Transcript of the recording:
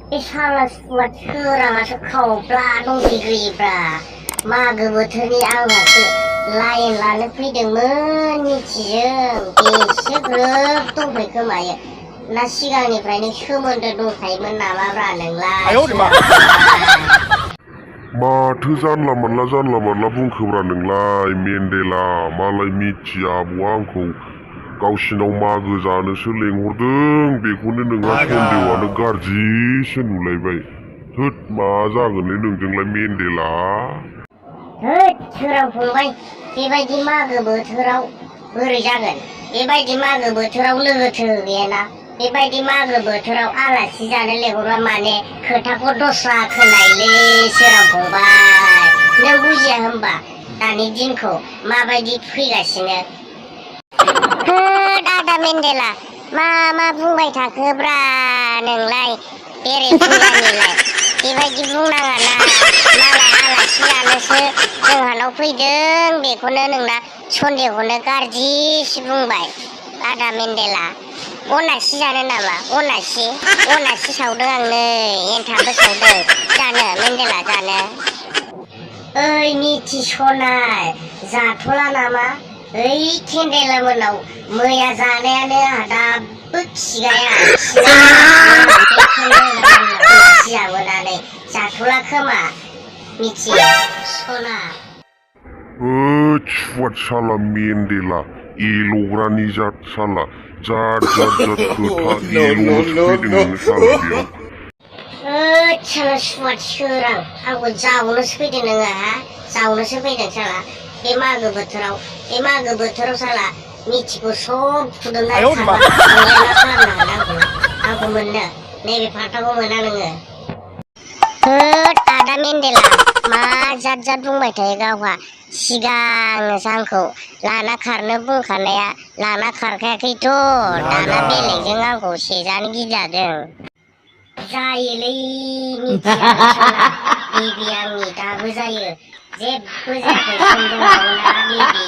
Isalas buat kerang masuk kau pelanung digibra. Maga bothorनि आंहासो line लानो फैदोंमोन मिथिजों बेसो ग्रोब दंफैखोमायो ना सिगांनिफ्रायनो सोमोन्दो दंखायोमोन नामाब्रा नोंलाय माथो जानला मानला बुंखोब्रा नोंलाय मेन्देला मालाय मिथि आब'आ आंखौ गावसिनाव मागो जानोसो लेंहरदों बेखौनो नोंहा सन्देहआनो गाज्रिसो नुलायबाय होद मा जागोनलै नोंजोंलाय मेन्देला होद सोरां फंबाय बेबायदि मागो बोथोराव बोरै जागोन बेबायदि मागो बोथोराव लोगोथो गैयाना बेबायदि मागो बोथोराव आलासि जानो लेंहरबा माने खोथाखौ दस्रा खोनायोलै सोरां फंबाय नों बुजिया होमबा दानि दिनखौ माबायदि फैगासिनो होद आदा मेन्देला मा बुंबाय थाखोब्रा नोंलाय बेरे फुंजानिलाय बेबायदि बुंनाङाना मालाय आलासि जानोसो जोंहानाव फैदों बेखौनो नोंना सन्देहखौनो गाज्रिसो बुंबाय आदा मेन्देला अनासि जानो नामा अनासि सावदों आं नै एन्थाबबो सावदों जानो मेन्देला जानो ओइ मिथि सनाय जाथ'ला नामा ओइ केन्देला मोनाव मैया जानायानो आंहा दाबो खिगाया खिजाबोनानै जाथ'ला खोमा मिथि सना सुवाद साला मेन्देला एल'ग्रानि जात साला जात खोथा एल'नोसो फैदों नोङो साला बेयाव साला सुवाद सोरां आंखौ जावनोसो फैदों नोङो हा जावनोसो फैदों साला बे मागो बोथोराव साला मिथिखौ सब फुदुंनाय आंखौ मोननो नैबे फान्थावखौ मोना नोङो होद आदा मेन्देला मा जात बुंबाय थायो गावहा सिगांनोसो आंखौ लाना खारनो बुंखानाया लाना खारखायाखैथ' दाना बेलेगजों आंखौ सेजानो गिजादों जायोलै मिथिया साला बेबि आंनि दाबो जायो जेबो जायाखै सम दंबावोना बेबि